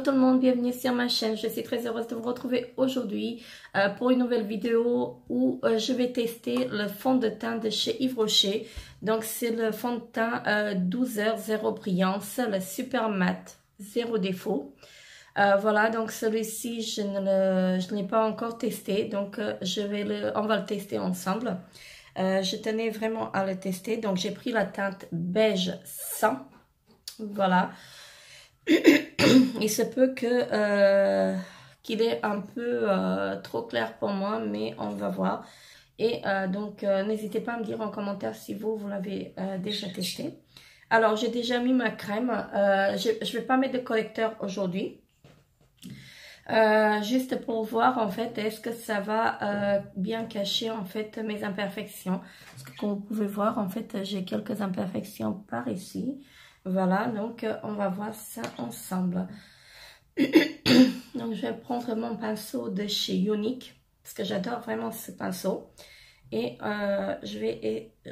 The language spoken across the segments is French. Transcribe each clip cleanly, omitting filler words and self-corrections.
tout le monde, bienvenue sur ma chaîne. Je suis très heureuse de vous retrouver aujourd'hui pour une nouvelle vidéo où je vais tester le fond de teint de chez Yves Rocher. Donc c'est le fond de teint 12h zéro brillance, le super mat, zéro défaut. Voilà, donc celui-ci je ne l'ai pas encore testé, donc on va le tester ensemble. Je tenais vraiment à le tester, donc j'ai pris la teinte beige 100. Voilà. Il se peut que qu'il est un peu trop clair pour moi, mais on va voir. Et donc n'hésitez pas à me dire en commentaire si vous l'avez déjà testé. Alors j'ai déjà mis ma crème. Je vais pas mettre de correcteur aujourd'hui. Juste pour voir en fait est-ce que ça va bien cacher en fait mes imperfections, parce que comme vous pouvez voir en fait j'ai quelques imperfections par ici. Voilà, donc on va voir ça ensemble. Donc je vais prendre mon pinceau de chez Younique parce que j'adore vraiment ce pinceau et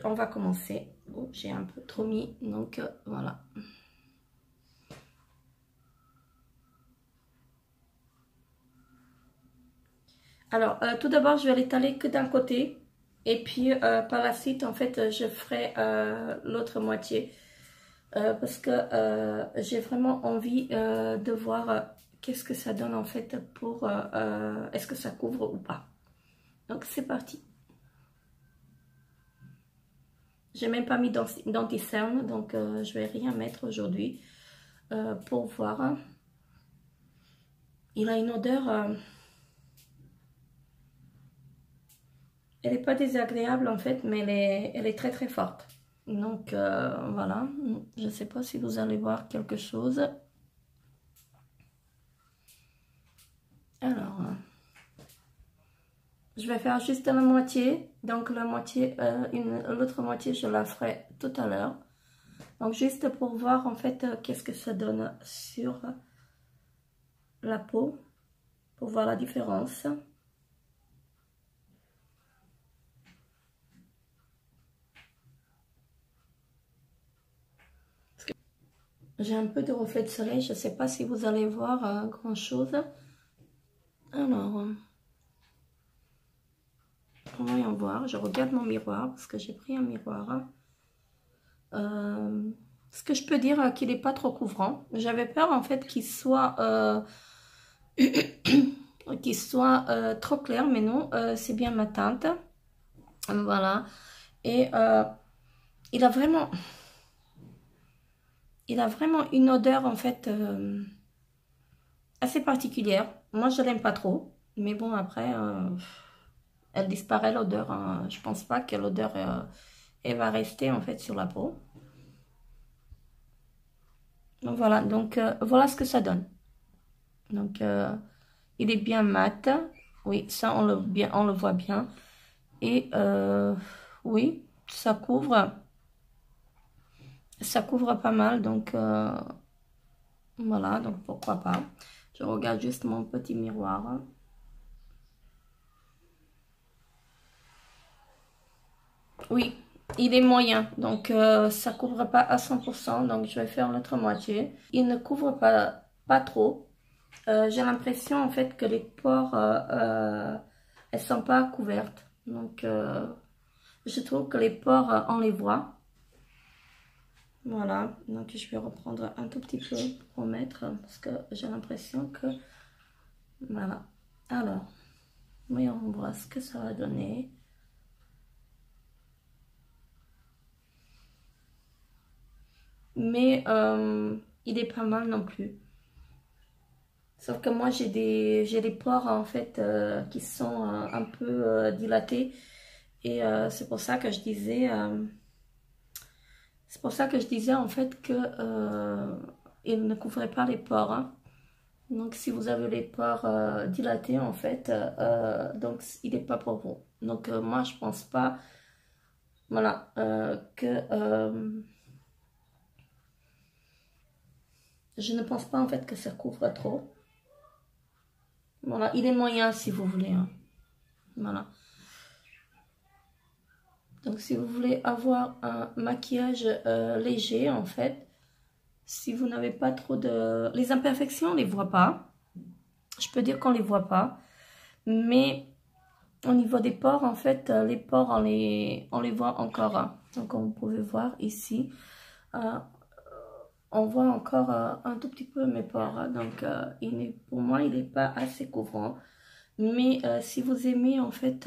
on va commencer. Oh, j'ai un peu trop mis, donc voilà. Alors, tout d'abord, je vais l'étaler que d'un côté. Et puis, par la suite, en fait, je ferai l'autre moitié. Parce que j'ai vraiment envie de voir qu'est-ce que ça donne, en fait, pour... est-ce que ça couvre ou pas. Donc, c'est parti. J'ai même pas mis d'anti-cerne, donc je vais rien mettre aujourd'hui pour voir. Il a une odeur... elle n'est pas désagréable en fait, mais elle est très très forte. Donc voilà, je ne sais pas si vous allez voir quelque chose. Alors, je vais faire juste la moitié. Donc la moitié, l'autre moitié, je la ferai tout à l'heure. Donc juste pour voir en fait qu'est-ce que ça donne sur la peau, pour voir la différence. J'ai un peu de reflet de soleil, je ne sais pas si vous allez voir grand chose. Alors, voyons voir, je regarde mon miroir parce que j'ai pris un miroir. Ce que je peux dire qu'il n'est pas trop couvrant. J'avais peur en fait qu'il soit, trop clair, mais non, c'est bien ma teinte. Voilà. Et il a vraiment une odeur en fait assez particulière. Moi je l'aime pas trop, mais bon après elle disparaît l'odeur. Hein. Je pense pas que l'odeur elle va rester en fait sur la peau. Donc voilà, donc voilà ce que ça donne. Donc il est bien mat. Oui, ça on le voit bien. Et oui, ça couvre pas mal, donc voilà, donc pourquoi pas. Je regarde juste mon petit miroir. Oui, il est moyen, donc ça couvre pas à 100%, donc je vais faire l'autre moitié. Il ne couvre pas trop. J'ai l'impression en fait que les pores, elles sont pas couvertes. Donc je trouve que les pores, on les voit. Voilà, donc je vais reprendre un tout petit peu pour mettre, parce que j'ai l'impression que... Voilà, alors, voyons voir ce que ça va donner. Mais il est pas mal non plus. Sauf que moi j'ai des pores en fait qui sont un peu dilatés. Et c'est pour ça que je disais... c'est pour ça que je disais en fait que il ne couvrait pas les pores. Hein. Donc si vous avez les pores dilatés en fait, donc il n'est pas pour vous. Donc moi je pense pas, voilà, que je ne pense pas en fait que ça couvre trop. Voilà, il est moyen si vous voulez. Hein. Voilà. Donc si vous voulez avoir un maquillage léger en fait, si vous n'avez pas trop de... Les imperfections, on ne les voit pas. Je peux dire qu'on ne les voit pas. Mais au niveau des pores, en fait, les pores, on les voit encore. Hein. Donc, comme vous pouvez voir ici, on voit encore un tout petit peu mes pores. Hein. Donc, pour moi, il n'est pas assez couvrant. Mais si vous aimez, en fait,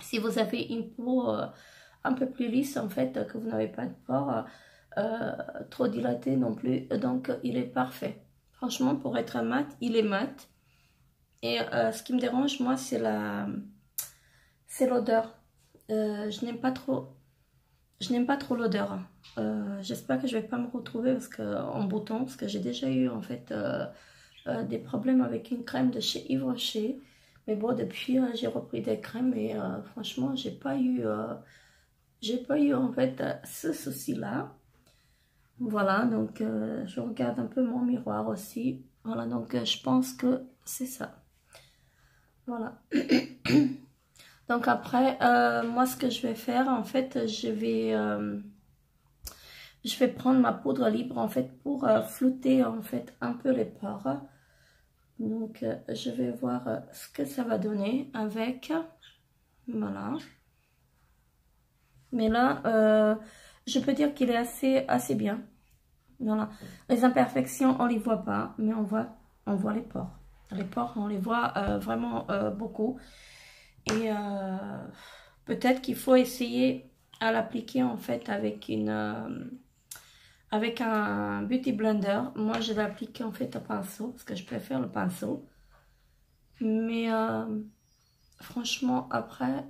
si vous avez une peau un peu plus lisse, en fait, que vous n'avez pas de pores trop dilatés non plus, donc il est parfait. Franchement, pour être mat, il est mat. Et ce qui me dérange, moi, c'est l'odeur. Je n'aime pas trop l'odeur. J'espère que je vais pas me retrouver en bouton, parce que j'ai déjà eu, en fait, des problèmes avec une crème de chez Yves Rocher. Mais bon, depuis, j'ai repris des crèmes et franchement, j'ai pas eu en fait ce souci-là. Voilà, donc je regarde un peu mon miroir aussi. Voilà, donc je pense que c'est ça. Voilà. Donc après, moi ce que je vais faire, en fait, je vais prendre ma poudre libre, en fait, pour flouter, en fait, un peu les pores. Donc je vais voir ce que ça va donner avec. Voilà. Mais là, je peux dire qu'il est assez bien. Voilà. Les imperfections, on les voit pas, mais on voit les pores. Les pores, on les voit vraiment beaucoup. Et peut-être qu'il faut essayer à l'appliquer, en fait, avec un beauty blender. Moi, je l'applique, en fait, au pinceau, parce que je préfère le pinceau. Mais franchement, après,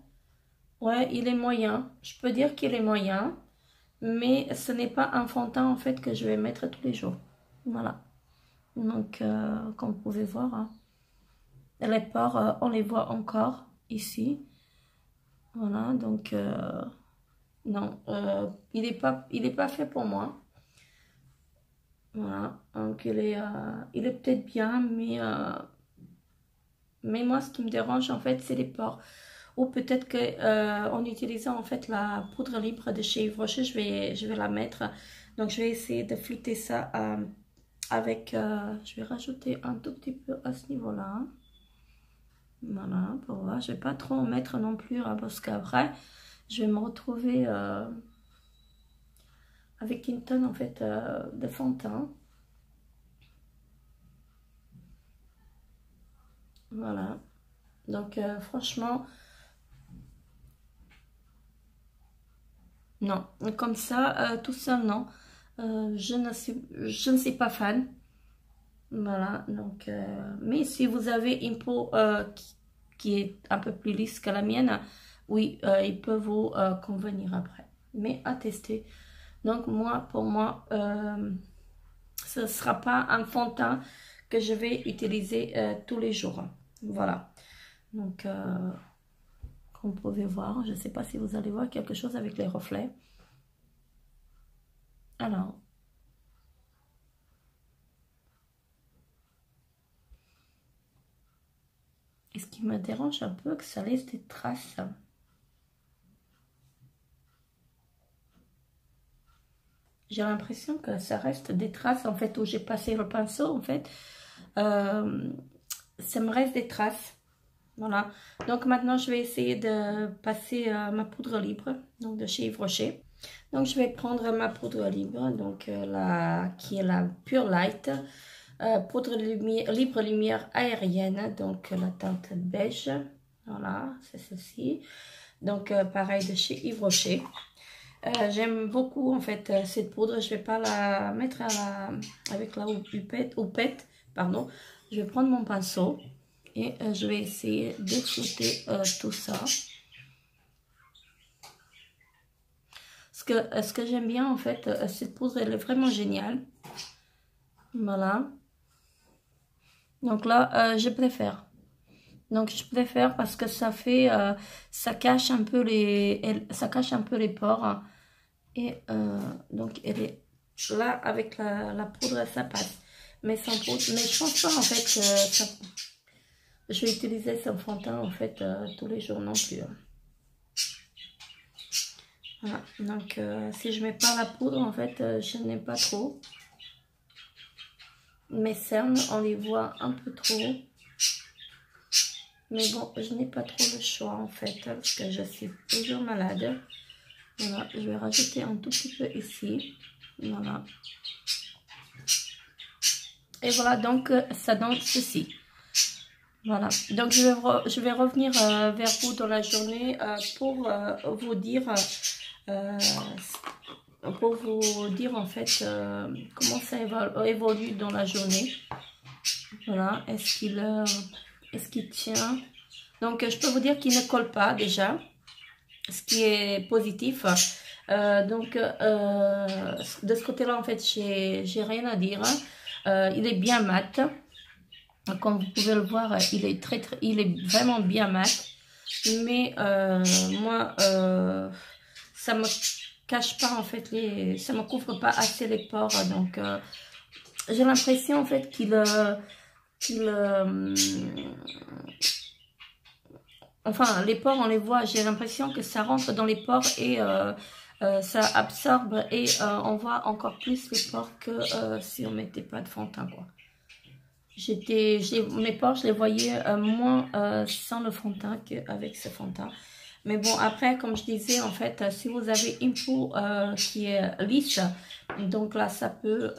ouais, il est moyen. Je peux dire qu'il est moyen. Mais ce n'est pas un fond de teint, en fait, que je vais mettre tous les jours. Voilà. Donc, comme vous pouvez voir, hein, les pores, on les voit encore ici. Voilà, donc, non, il est pas fait pour moi. Voilà, donc il est peut-être bien, mais moi, ce qui me dérange, en fait, c'est les pores. Ou peut-être que en utilisant, en fait, la poudre libre de chez Yves Rocher, je vais la mettre. Donc, je vais essayer de flouter ça avec... je vais rajouter un tout petit peu à ce niveau-là. Voilà, pour voir. Je ne vais pas trop en mettre non plus, hein, parce qu'après, je vais me retrouver avec une tonne, en fait, de fond de teint. Voilà. Donc, franchement... Non, comme ça, tout seul, non. Je ne suis pas fan. Voilà, donc... mais si vous avez une peau qui est un peu plus lisse que la mienne, oui, il peut vous convenir après. Mais à tester. Donc, pour moi, ce ne sera pas un fond de teint que je vais utiliser tous les jours. Voilà. Donc... comme vous pouvez voir, je ne sais pas si vous allez voir quelque chose avec les reflets. Alors, et ce qui me dérange un peu, que ça laisse des traces. J'ai l'impression que ça reste des traces, en fait, où j'ai passé le pinceau, en fait. Ça me reste des traces. Voilà. Donc maintenant, je vais essayer de passer ma poudre libre, donc de chez Yves Rocher. Donc je vais prendre ma poudre libre, donc qui est la Pure Light. Poudre libre lumière aérienne, donc la teinte beige. Voilà, c'est ceci. Donc pareil de chez Yves Rocher. J'aime beaucoup, en fait, cette poudre. Je vais pas la mettre avec la houppette, pardon. Je vais prendre mon pinceau et je vais essayer de flouter tout ça. Ce que j'aime bien, en fait, cette poudre, elle est vraiment géniale. Voilà. Donc là, je préfère. Donc je préfère parce que ça fait, ça cache un peu les pores. Hein. Et donc elle est là avec la poudre, ça passe. Mais sans poudre, mais je pense pas, en fait, que je vais utiliser ce fond de teint, en fait, tous les jours non plus. Hein. Voilà, donc si je mets pas la poudre, en fait, je n'aime pas trop. Mes cernes, on les voit un peu trop. Mais bon, je n'ai pas trop le choix, en fait, parce que je suis toujours malade. Voilà, je vais rajouter un tout petit peu ici. Voilà. Et voilà, donc ça donne ceci. Voilà, donc je vais revenir vers vous dans la journée pour vous dire en fait comment ça évolue dans la journée. Voilà, est-ce qu'il tient? Donc je peux vous dire qu'il ne colle pas déjà, ce qui est positif. Donc de ce côté-là, en fait, j'ai rien à dire. Il est bien mat. Comme vous pouvez le voir, il est vraiment bien mat. Mais moi, ça me cache pas, en fait, ça me couvre pas assez les pores. Donc, j'ai l'impression, en fait, enfin, les pores, on les voit. J'ai l'impression que ça rentre dans les pores et ça absorbe. Et on voit encore plus les pores que si on mettait pas de fond de teint, quoi. Mes pores, je les voyais moins sans le fond de teint qu'avec ce fond de teint. Mais bon, après, comme je disais, en fait, si vous avez une peau qui est lisse, donc là, ça peut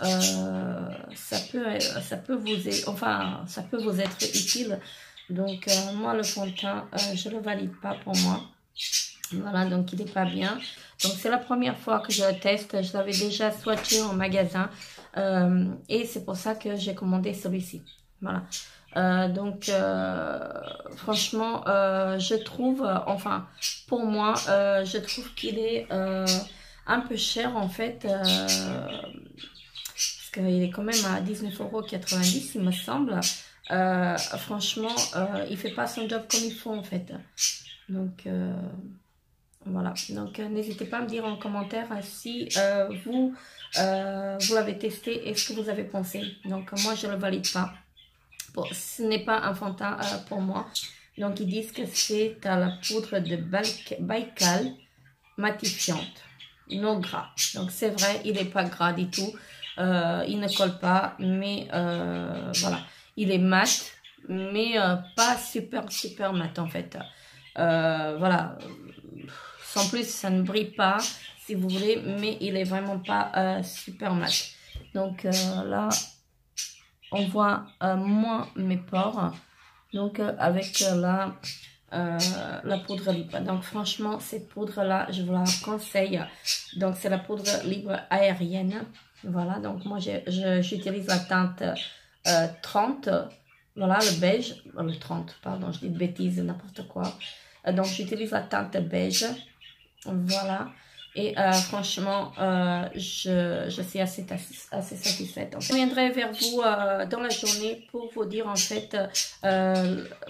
vous être utile. Donc, moi, le fond de teint, je ne le valide pas pour moi. Voilà, donc il n'est pas bien. Donc, c'est la première fois que je le teste. Je l'avais déjà swatché en magasin. Et c'est pour ça que j'ai commandé celui-ci. Voilà. Donc, franchement, je trouve, enfin, pour moi, je trouve qu'il est un peu cher, en fait. Parce qu'il est quand même à 19,90 €, il me semble. Franchement, il fait pas son job comme il faut, en fait. Donc, voilà. Donc, n'hésitez pas à me dire en commentaire si vous l'avez testé et ce que vous avez pensé. Donc, moi, je ne le valide pas. Bon, ce n'est pas un fond de teint pour moi. Donc, ils disent que c'est à la poudre de Baïkal matifiante, non gras. Donc, c'est vrai, il n'est pas gras du tout. Il ne colle pas, mais voilà. Il est mat, mais pas super mat en fait. Voilà. Sans plus, ça ne brille pas, si vous voulez, mais il est vraiment pas super mat. Donc là, on voit moins mes pores. Donc avec la poudre libre. Donc franchement, cette poudre-là, je vous la conseille. Donc c'est la poudre libre aérienne. Voilà, donc moi j'utilise la teinte 30. Voilà, le beige. Le 30, pardon, je dis de bêtises, n'importe quoi. Donc j'utilise la teinte beige. Voilà. Et franchement, je suis assez satisfaite. Je reviendrai vers vous dans la journée pour vous dire en fait,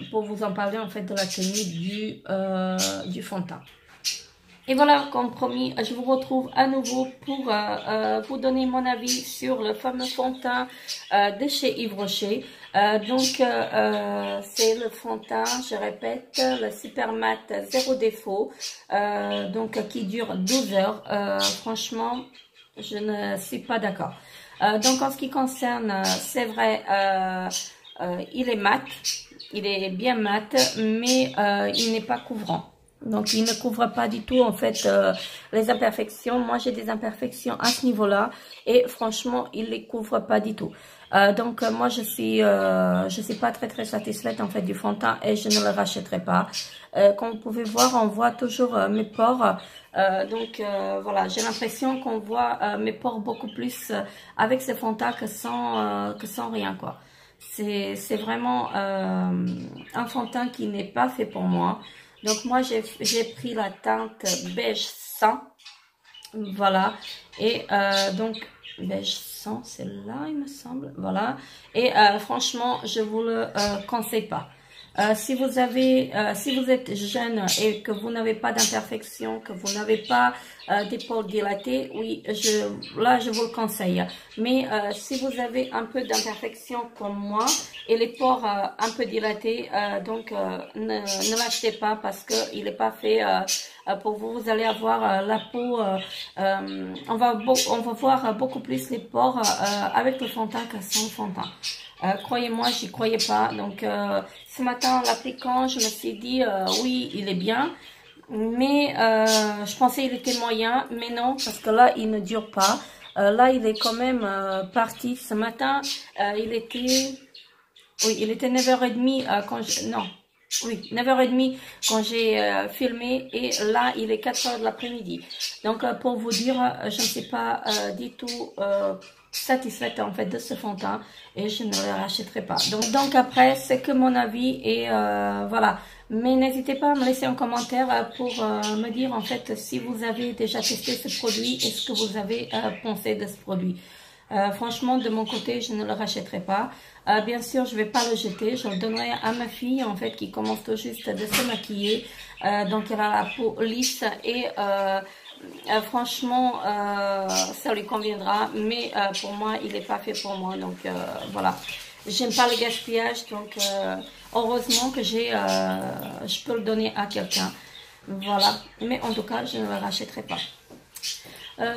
pour vous en parler en fait de la tenue du fond de teint. Et voilà, comme promis, je vous retrouve à nouveau pour vous donner mon avis sur le fameux fond de teint de chez Yves Rocher. C'est le fond de teint, je répète, le Super Mat Zéro Défaut, qui dure 12 heures. Franchement, je ne suis pas d'accord. Donc, en ce qui concerne, c'est vrai, il est mat, il est bien mat, mais il n'est pas couvrant. Donc, il ne couvre pas du tout, en fait, les imperfections. Moi, j'ai des imperfections à ce niveau-là. Et franchement, il ne les couvre pas du tout. Moi, je suis pas très satisfaite, en fait, du fond de teint. Et je ne le rachèterai pas. Comme vous pouvez voir, on voit toujours mes pores. Voilà, j'ai l'impression qu'on voit mes pores beaucoup plus avec ce fond de teint que sans rien, quoi. C'est vraiment un fond de teint qui n'est pas fait pour moi. Donc, moi, j'ai pris la teinte beige 100. Voilà. Et donc, beige 100, c'est là, il me semble. Voilà. Et franchement, je vous le conseille pas. Si vous êtes jeune et que vous n'avez pas d'imperfection, que vous n'avez pas d'épaules dilatées, oui, là, je vous le conseille. Mais si vous avez un peu d'imperfection comme moi et les pores un peu dilatés, ne l'achetez pas parce qu'il n'est pas fait pour vous. Vous allez avoir la peau, on va voir beaucoup plus les pores avec le fond de teint qu'à sans fond de teint. Croyez-moi, j'y croyais pas. Donc ce matin en l'appliquant, je me suis dit oui, il est bien. Mais je pensais qu'il était moyen, mais non, parce que là, il ne dure pas. Là, il est quand même parti. Ce matin, il était 9h30 quand je... Non, oui, 9h30 quand j'ai filmé. Et là, il est 4h de l'après-midi. Donc, pour vous dire, je ne suis pas du tout satisfaite en fait de ce fond de teint. Et je ne le rachèterai pas. Donc après, c'est que mon avis. Et voilà. Mais n'hésitez pas à me laisser un commentaire pour me dire en fait si vous avez déjà testé ce produit et ce que vous avez pensé de ce produit. Franchement, de mon côté, je ne le rachèterai pas. Bien sûr, je vais pas le jeter. Je le donnerai à ma fille en fait qui commence tout juste de se maquiller. Donc elle a la peau lisse et franchement, ça lui conviendra. Mais pour moi, il n'est pas fait pour moi. Donc voilà. J'aime pas le gaspillage, donc heureusement que je peux le donner à quelqu'un. Voilà, mais en tout cas, je ne le rachèterai pas.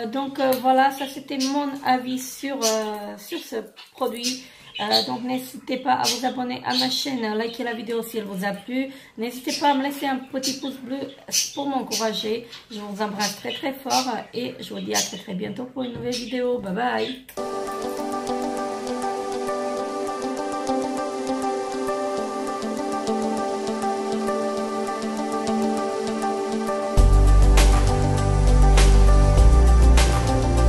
Donc voilà, ça c'était mon avis sur ce produit. Donc n'hésitez pas à vous abonner à ma chaîne, liker la vidéo si elle vous a plu. N'hésitez pas à me laisser un petit pouce bleu pour m'encourager. Je vous embrasse très très fort et je vous dis à très très bientôt pour une nouvelle vidéo. Bye bye.